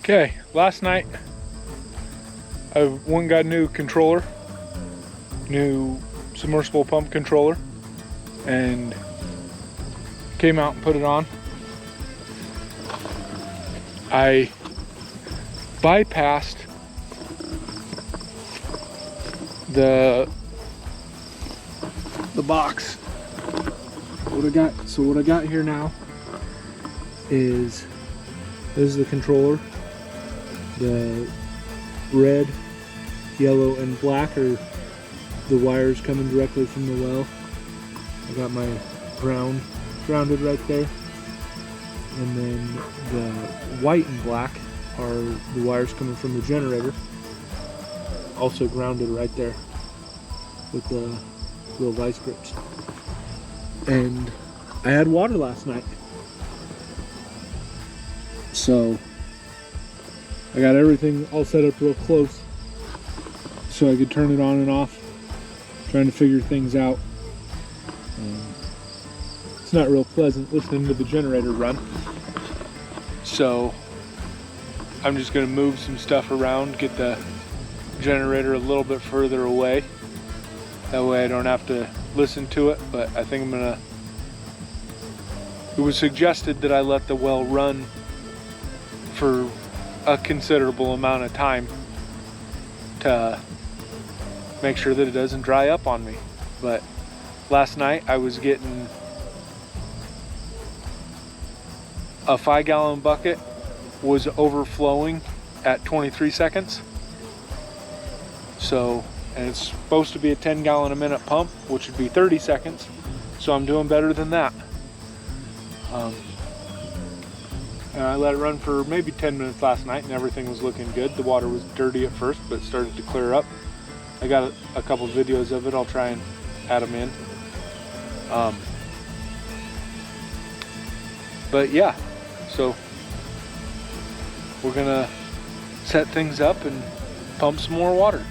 Okay, last night I went and got a new controller, new submersible pump controller, and came out and put it on. I bypassed the box. What I got here now is this is the controller. The red, yellow, and black are the wires coming directly from the well. I got my grounded right there. And then the white and black are the wires coming from the generator. Also grounded right there with the little vice grips. And I had water last night. So I got everything all set up real close so I could turn it on and off, trying to figure things out. It's not real pleasant listening to the generator run. So I'm just gonna move some stuff around, get the generator a little bit further away. That way I don't have to listen to it, but I think it was suggested that I let the well run for a considerable amount of time to make sure that it doesn't dry up on me. But last night I was getting a 5-gallon bucket was overflowing at 23 seconds. So, and it's supposed to be a 10-gallon a minute pump, which would be 30 seconds. So I'm doing better than that. And I let it run for maybe 10 minutes last night and everything was looking good. The water was dirty at first, but it started to clear up. I got a couple videos of it. I'll try and add them in. But yeah, so we're gonna set things up and pump some more water.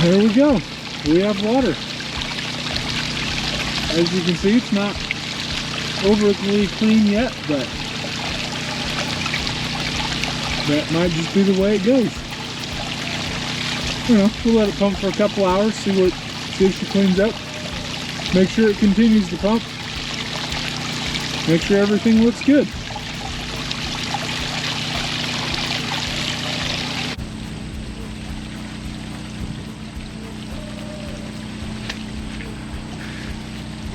There we go. We have water. As you can see, it's not overly clean yet, but that might just be the way it goes. You know, we'll let it pump for a couple hours, see if she cleans up. Make sure it continues to pump. Make sure everything looks good.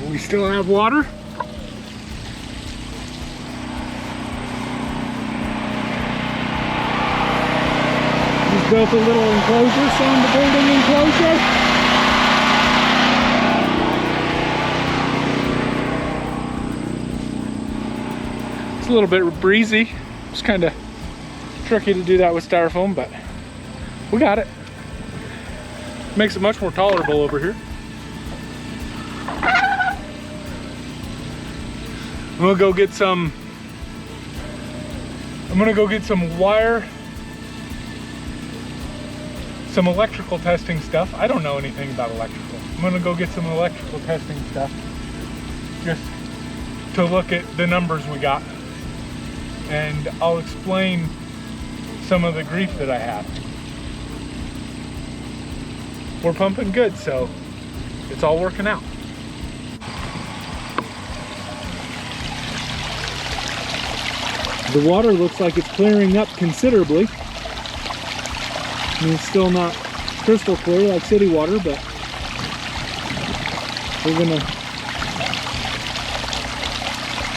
We still have water. Just built a little enclosure, sound building enclosure. It's a little bit breezy. It's kind of tricky to do that with styrofoam, but we got it. Makes it much more tolerable over here. I'm gonna go get some wire, some electrical testing stuff. I don't know anything about electrical. I'm gonna go get some electrical testing stuff just to look at the numbers we got. And I'll explain some of the grief that I have. We're pumping good, so it's all working out. The water looks like it's clearing up considerably. I mean, it's still not crystal clear like city water, but we're gonna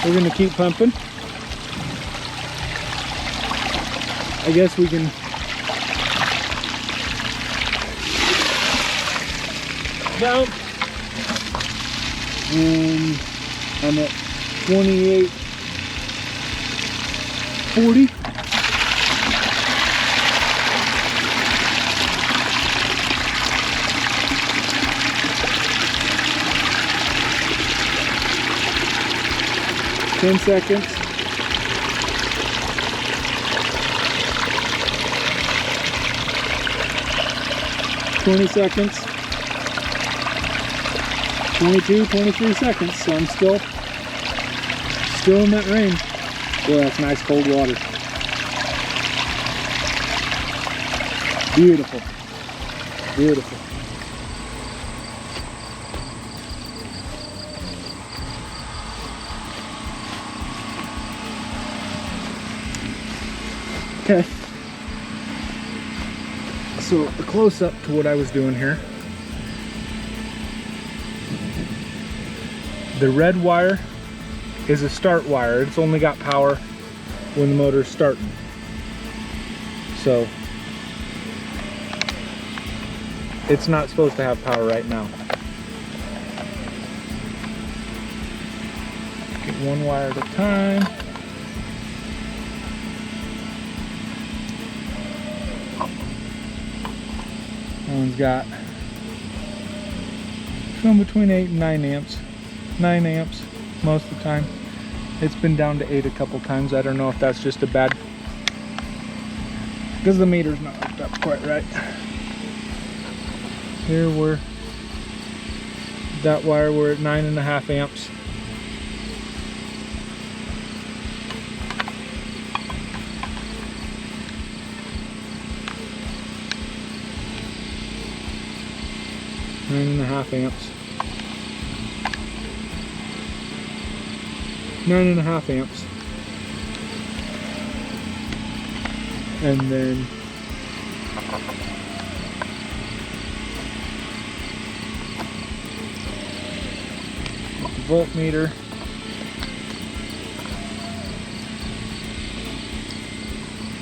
we're gonna keep pumping. I guess we can about, and I'm at 28.40. Ten seconds. $20 seconds. 22, 23 seconds. So I'm still in that range. Boy, that's nice cold water. Beautiful. Beautiful. Okay, so a close-up to what I was doing here. The red wire is a start wire. It's only got power when the motor's starting. So it's not supposed to have power right now. Get one wire at a time. That one's got somewhere between 8 and 9 amps. 9 amps most of the time. It's been down to 8 a couple times. I don't know if that's just a bad, because the meter's not hooked up quite right. Here we're, that wire we're at 9.5 amps. Nine and a half amps. 9.5 amps. And then voltmeter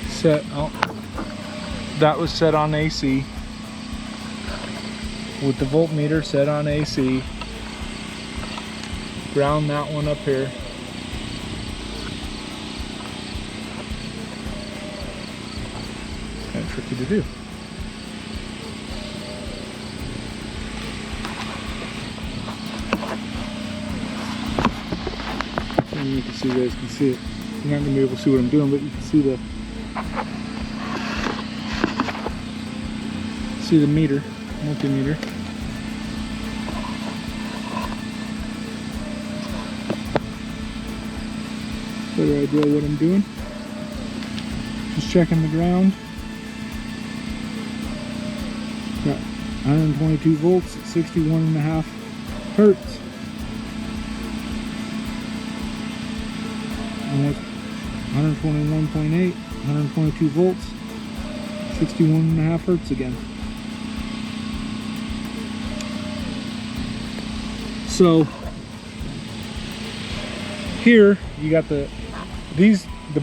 set. Oh, that was set on AC. With the voltmeter set on AC. Ground that one up here. Kind of tricky to do. And you can see, you guys can see it. You're not going to be able to see what I'm doing, but you can see the meter, multimeter. Better idea what I'm doing. Just checking the ground. Got 122 volts at 61.5 hertz. Almost 121.8, 122 volts, 61.5 hertz again. So here you got the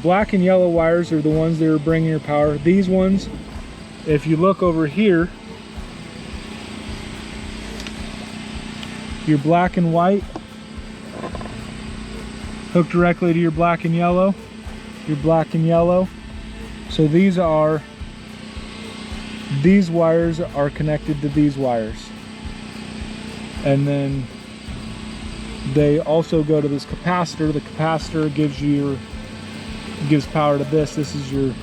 black and yellow wires are the ones that are bringing your power. These ones, if you look over here, your black and white hook directly to your black and yellow, So these wires are connected to these wires. And then they also go to this capacitor. The capacitor gives power to this. This is your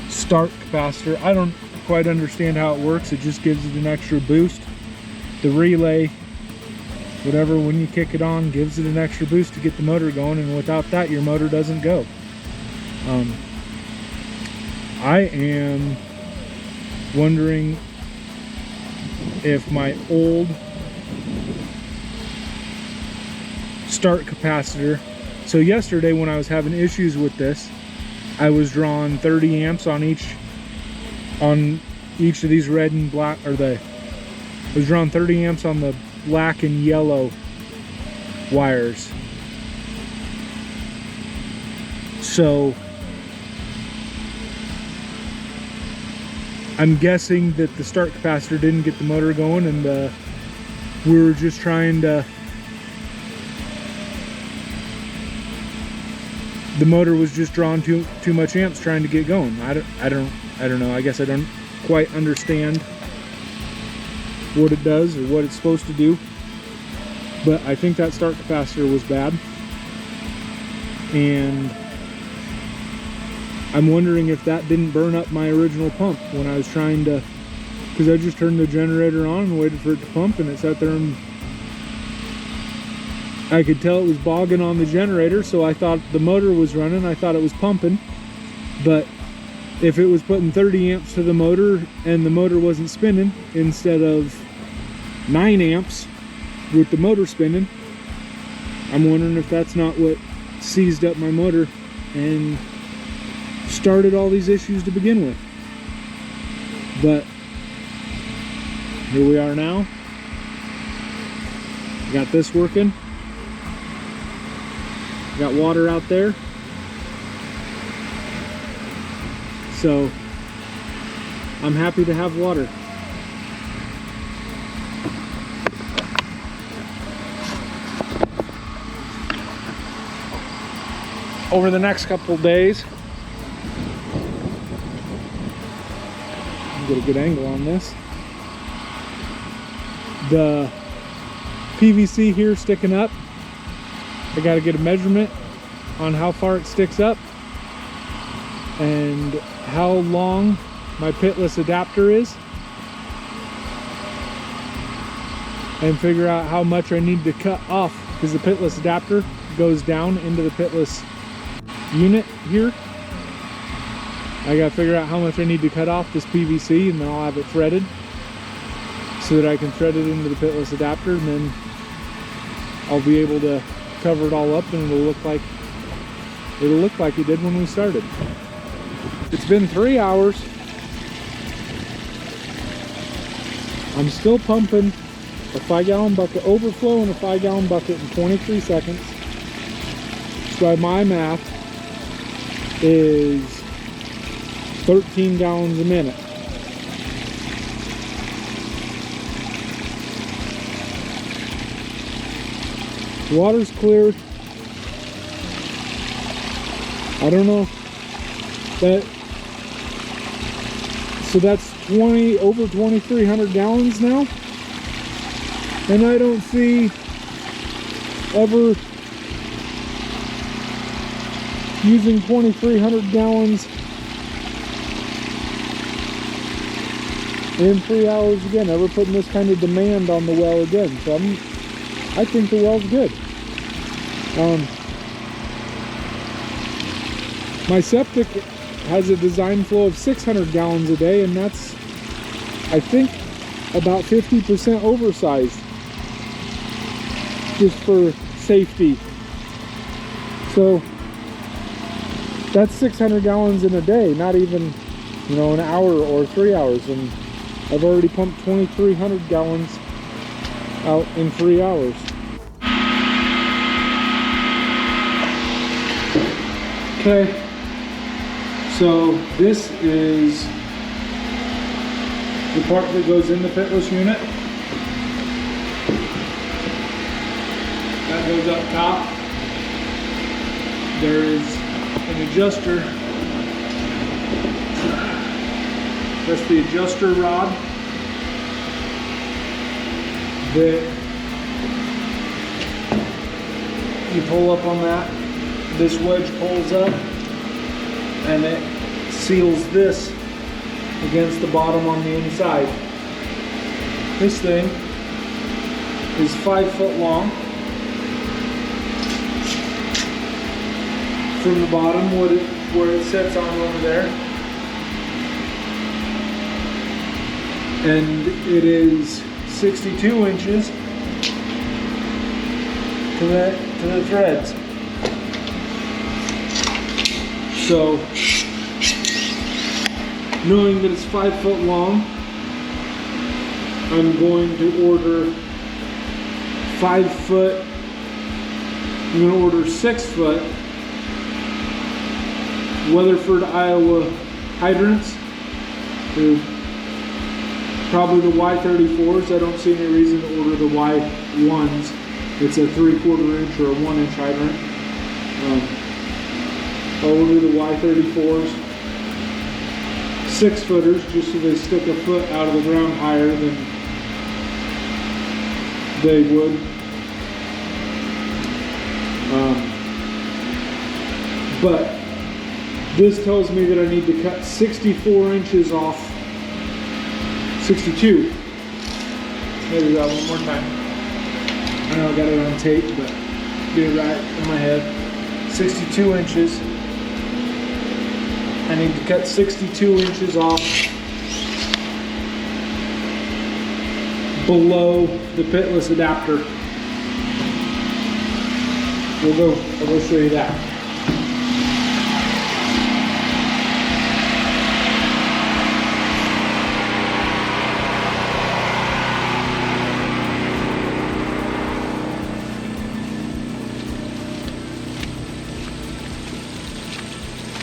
start capacitor. I don't quite understand how it works. It just gives it an extra boost. The relay, whatever, when you kick it on, gives it an extra boost to get the motor going, and without that your motor doesn't go. I am wondering if my old start capacitor, so yesterday when I was having issues with this, I was drawing 30 amps on each of these red and black, I was drawing 30 amps on the black and yellow wires. So I'm guessing that the start capacitor didn't get the motor going, and we were just trying to, the motor was just drawing too much amps trying to get going. I don't know. I guess I don't quite understand what it does or what it's supposed to do, but I think that start capacitor was bad, and I'm wondering if that didn't burn up my original pump when I was trying to, because I just turned the generator on and waited for it to pump, and it sat there and I could tell it was bogging on the generator, so I thought the motor was running. I thought it was pumping, but if it was putting 30 amps to the motor and the motor wasn't spinning instead of 9 amps with the motor spinning, I'm wondering if that's not what seized up my motor and started all these issues to begin with. But here we are now. Got this working. Got water out there. So I'm happy to have water. Over the next couple days, get a good angle on this. The PVC here sticking up, I got to get a measurement on how far it sticks up and how long my pitless adapter is, and figure out how much I need to cut off, because the pitless adapter goes down into the pitless unit here. I gotta figure out how much I need to cut off this PVC, and then I'll have it threaded so that I can thread it into the pitless adapter, and then I'll be able to cover it all up, and it'll look like it did when we started. It's been 3 hours. I'm still pumping a 5-gallon bucket, overflow in a 5-gallon bucket in 23 seconds. Which by my math is 13 gallons a minute. Water's clear. I don't know. So that's over 2,300 gallons now. And I don't see ever using 2,300 gallons in 3 hours again, ever putting this kind of demand on the well again. So I think the well's good. My septic has a design flow of 600 gallons a day, and that's, I think, about 50% oversized, just for safety. So that's 600 gallons in a day, not even, an hour or 3 hours, and I've already pumped 2,300 gallons out in 3 hours. Okay, so this is the part that goes in the pitless unit. That goes up top. There is an adjuster. That's the adjuster rod that you pull up on that. This wedge pulls up and it seals this against the bottom on the inside. This thing is 5 foot long from the bottom where it sits on over there, and it is 62 inches to the threads. So, knowing that it's 5 foot long, I'm going to order 5 foot, I'm going to order 6 foot Weatherford, Iowa hydrants. They're probably the Y34s. I don't see any reason to order the Y1s. It's a 3/4 inch or a 1 inch hydrant. I'll order the Y34s. 6-footers, just so they stick a foot out of the ground higher than they would. But this tells me that I need to cut 64 inches off, 62. Maybe that one more time. I know I got it on tape, but get it right in my head. 62 inches. I need to cut 62 inches off below the pitless adapter. I'll go show you that.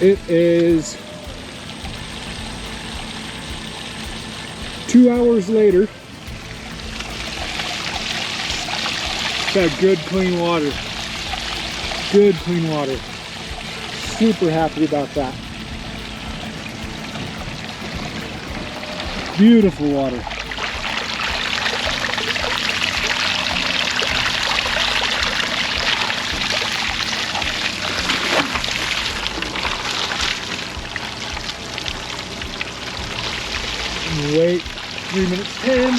It is 2 hours later. Got good clean water. Good clean water. Super happy about that. Beautiful water. Wait, 3 minutes 10.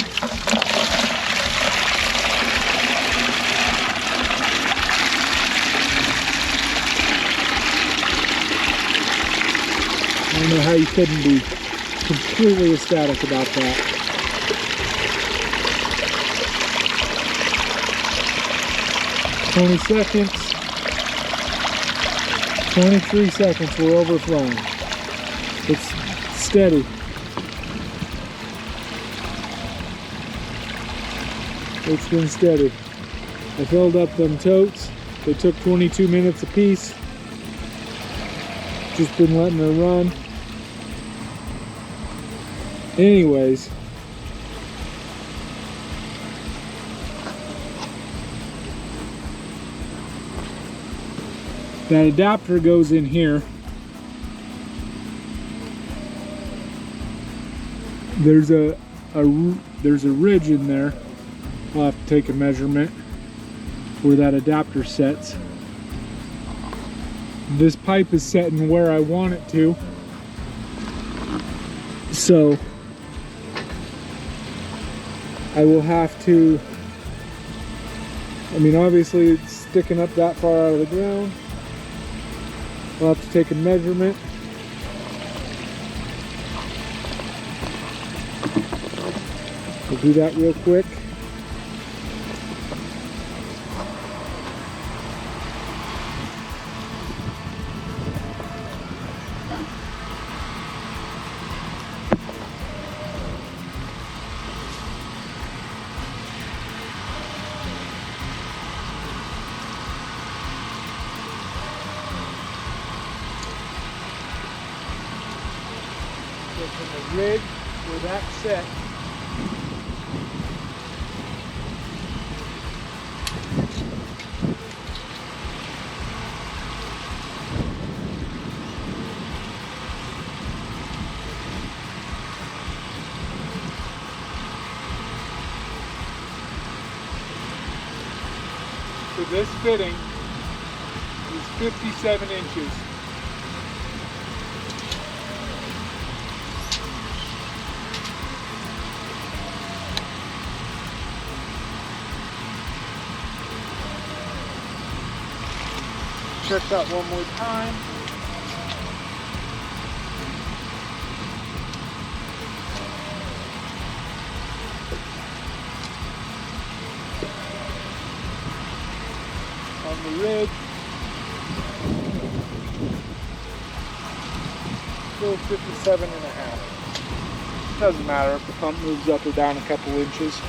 I don't know how you couldn't be completely ecstatic about that. "20 seconds. 23 seconds, we're overflowing. It's steady. It's been steady. I filled up them totes. They took 22 minutes apiece. Just been letting her run. Anyways, that adapter goes in here. There's a ridge in there. I'll have to take a measurement where that adapter sets. This pipe is setting where I want it to. So I will have to, I mean, obviously it's sticking up that far out of the ground. I'll have to take a measurement. We'll do that real quick. From the rig where that's set, so this fitting is 57 inches. Check that one more time. On the rig, still 57 and a half. Doesn't matter if the pump moves up or down a couple inches.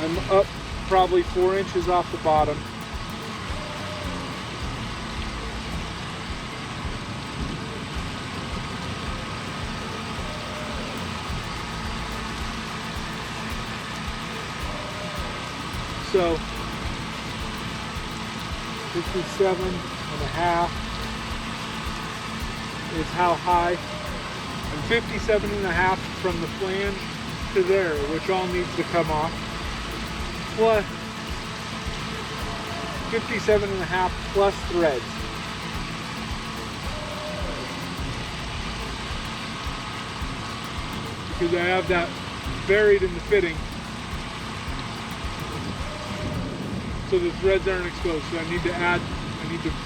I'm up probably 4 inches off the bottom. So 57.5 is how high, and 57.5 from the flange to there, which all needs to come off, plus 57.5 plus threads. Because I have that buried in the fitting, so the threads aren't exposed. So I need to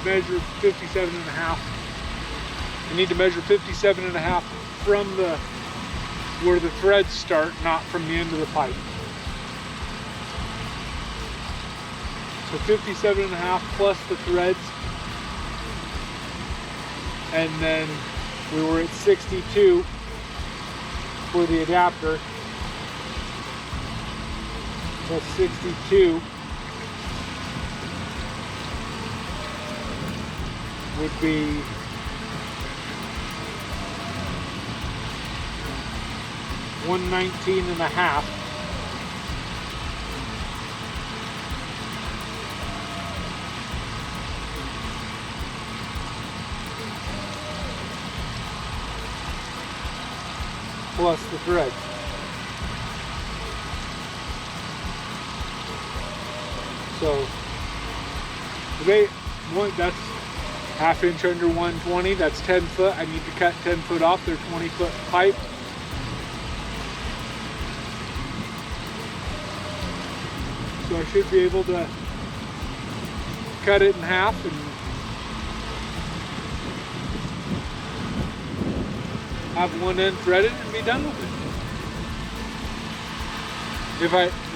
measure 57.5. I need to measure 57.5 from where the threads start, not from the end of the pipe. So 57.5 plus the threads, and then we were at 62 for the adapter. Plus 62 would be 119.5. Plus the threads. So that's ½ inch under 120. That's 10 foot. I need to cut 10 foot off their 20-foot pipe. So I should be able to cut it in half and have one end threaded and be done with it.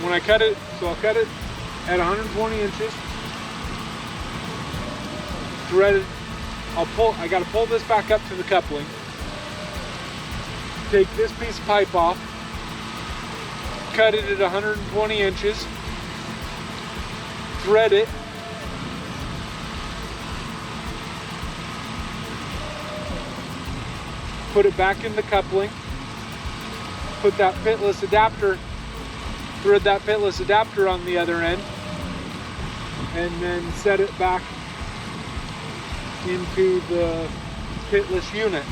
When I cut it, so I'll cut it at 120 inches, threaded. I gotta pull this back up to the coupling, take this piece of pipe off, cut it at 120 inches, thread it, put it back in the coupling, put that pitless adapter, thread that pitless adapter on the other end, and then set it back into the pitless unit.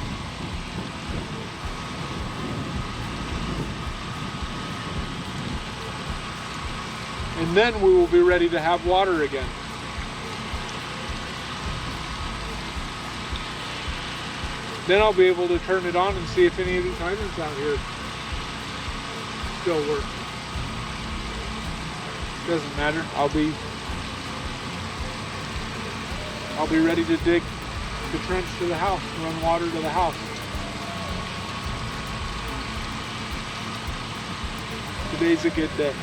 And then we will be ready to have water again. Then I'll be able to turn it on and see if any of these hydrants out here still work. Doesn't matter. I'll be ready to dig the trench to the house, run water to the house. Today's a good day.